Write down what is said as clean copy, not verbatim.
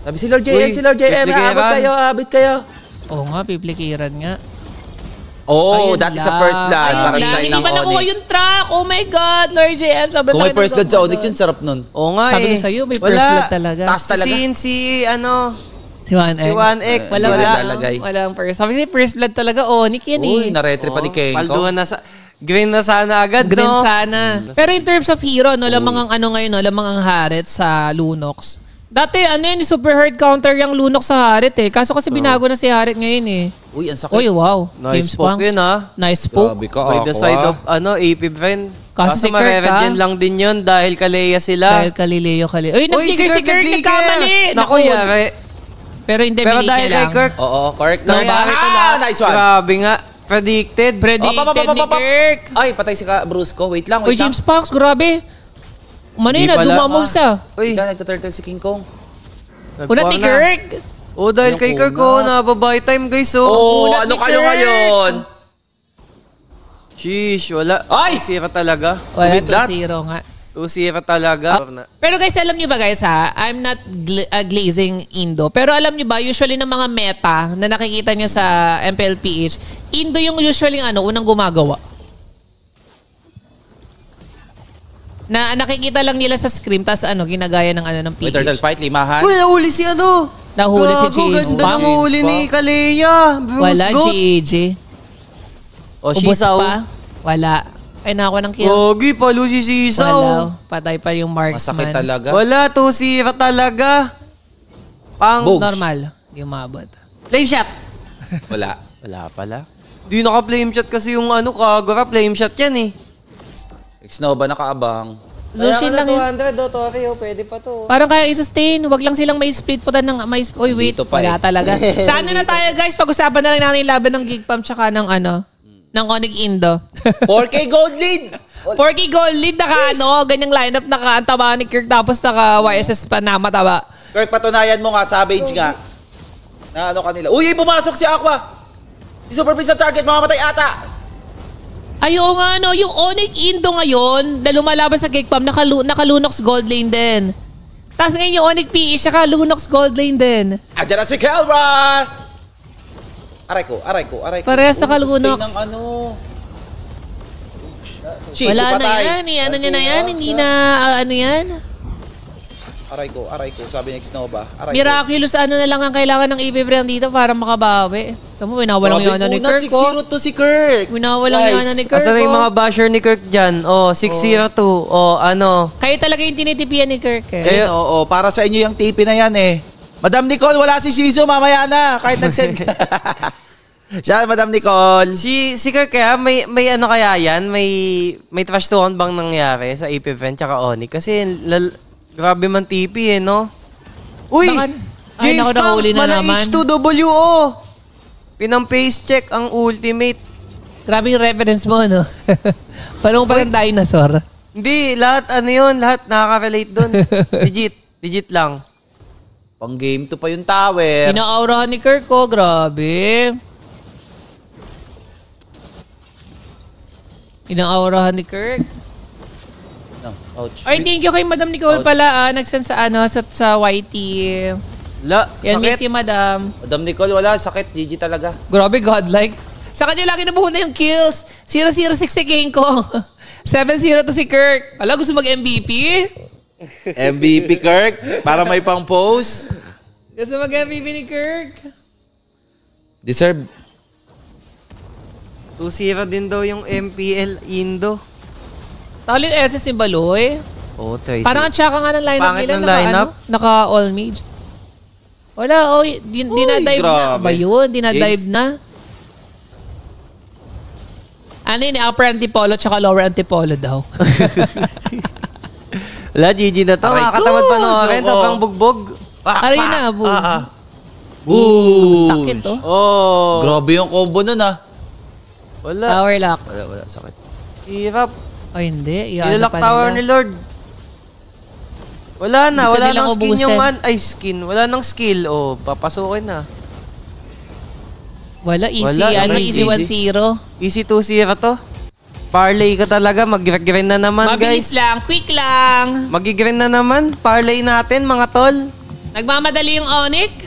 Sabi si Lord JM, abot kayo. Oo nga, piplikiran nga. Oh, that is a first blood para sa ng Onyx. Hindi ba nakuha yung track? Oh my God, Lord JM. Kung may first blood sa Onyx yun, sarap nun. Oo nga Sabi ko sa'yo, may first blood talaga. Taas talaga. Si 1X. Walang first. Sabi ko, first blood talaga, Onyx yan eh. Uy, naretry pa ni Kenko. Palduhan na sa... Green na sana agad, Green sana. Pero in terms of hero, lamang ang lamang ang Harit sa Lunox. Dati, super hard counter yung Lunox sa Harit eh. Kaso kasi binago na si Harit ngayon eh. Uy, ang sakit. Uy, wow. Nice poke yun ha. Nice poke. Grabe ka, by the side of, AP friend. Kaso si Kirk yan lang din yun dahil Kalea sila. Dahil Galileo. Uy, nag-figure si Kirk, nagkamali. Naku, yari. Pero hindi, binigay dahil kay Kirk. Oo, Kirk. Nice one. Grabe nga. Predicted ni Kirk. Ay, patay si Brusco. Wait lang. Uy, James Fox, grabe. Manina, dumamog sa. Uy, nagtaturtle si King Kong. Unat ni Kirk. Oh, dahil kay Kirk nababay time guys. Oh, ano kayo ngayon? Sheesh, wala. Ay! Sira talaga. Wala, 2-0 nga. 2-0 talaga. Pero guys, alam niyo ba guys I'm not glazing Indo. Pero alam niyo ba, usually ng mga meta na nakikita niyo sa MPLPH, Indo yung usually unang gumagawa. Na nakikita lang nila sa screen, tas ginagaya ng PH. Turtle fight, limahan. Uy, nahuli si Nahuli si James. Ganda nahuli ni Kalea. Wala, GG. O, Ubus Shisaw. pa? Wala. Ay, nakakuha ng kill. Gogi, palo si Shisaw. Wala. Patay pa yung marksman. Masakit talaga. Wala, 2-0 talaga. Normal. Hindi umabot. Flame shot. Wala. Wala pala. Di naka-flame shot kasi yung Kagura, flame shot yan eh. Xnova nakaabang. Zushin lang yun. 200, Torre, pwede pa to. Parang kaya i-sustain. Huwag lang silang may split po ng Uy, wait. Wala talaga. Sa na tayo guys? Pag-usapan na lang natin yung laban ng Geek Pump tsaka ng ng Onyx Indo. 4K gold lead! 4K gold lead ganyang lineup ang taba ni Kirk tapos YSS pa na mataba. Kirk, patunayan mo nga, Savage nga. Na kanila. Uy, pumasok si Aqua! Si Super Prince sa target, mamamatay ata! Ayaw nga yung Onyx Indo ngayon na lumalaban sa Geek Pump, naka-Lunox gold lane din. Tapos ngayon yung Onyx PH, saka Lunox gold lane din. Andiyan na si Kelra! Aray ko. Parehas sa Lunox. Wala na yan. Niya na yan. Hindi na yan. Aray ko. Sabi ni Xnova. Miraculous na lang ang kailangan ng EV brand dito para makabawi. Tama, winawalang yung ni Kirk. 6-0 to si Kirk. Winawalang yung ni Kirk. Asan yung mga basher ni Kirk dyan? 6-0-2. Kayo talaga yung tinitipian ni Kirk eh. Para sa inyo yung TP na yan eh. Madam Nicole, wala si Shizu, mamaya na. Kahit nag-send. Siya, Madam Nicole. Si Kirk kaya, may kaya yan? May trash talk bang nangyari sa AP event tsaka Onyx? Kasi grabe man TP eh, no? Uy! James Banks, mala H2WO! Pinang-face check ang ultimate. Grabe yung reference mo, no? Parang dinosaur. Hindi, lahat lahat nakaka-relate dun. Legit lang. Pang game 2 pa yung tower. Ina-aurahan ni Kirk ko, grabe. Ina-aurahan ni Kirk. Ouch. Ay, thank you kay Madam Nicole pala. Nagsend sa sa YT. Yan, miss si Madam. Madam Nicole, wala. Sakit. GG talaga. Grabe, godlike. Sa kanya lagi nabuhuna yung kills. 0-0-6 si Kenko. 7-0 to si Kirk. Ala, gusto mag-MVP? MVP Kirk. Para may pang post. Gusto mag-MVP ni Kirk. Deserve. 2-0 din daw yung MPL Indo. Talin SS si Baloy. Tracy. Parang ang tsaka nga ng lineup Pangit nila. ng lineup? Naka all mage. Wala, dinadive na. Ba yun? Dinadive na. Ano yun? Upper antipolo tsaka lower antipolo daw. Wala, GG na to. Makakatamad pa noorin. Sobrang bugbog. Aray na, sakit to. Grabe yung combo nun Wala. Tower lock. Wala. Sakit. Hirap. Hindi. Ilalak tower ni Lord. Wala na. Wala nang skin yung skin. Wala nang skill. Papasukin na. Wala. Easy. Easy 1-0. Easy 2-0 to. Parlay ka talaga. Mag-grind na naman, guys. Mabilis lang. Quick lang. Mag-grind na naman. Parlay natin, mga tol. Nagmamadali yung Onyx.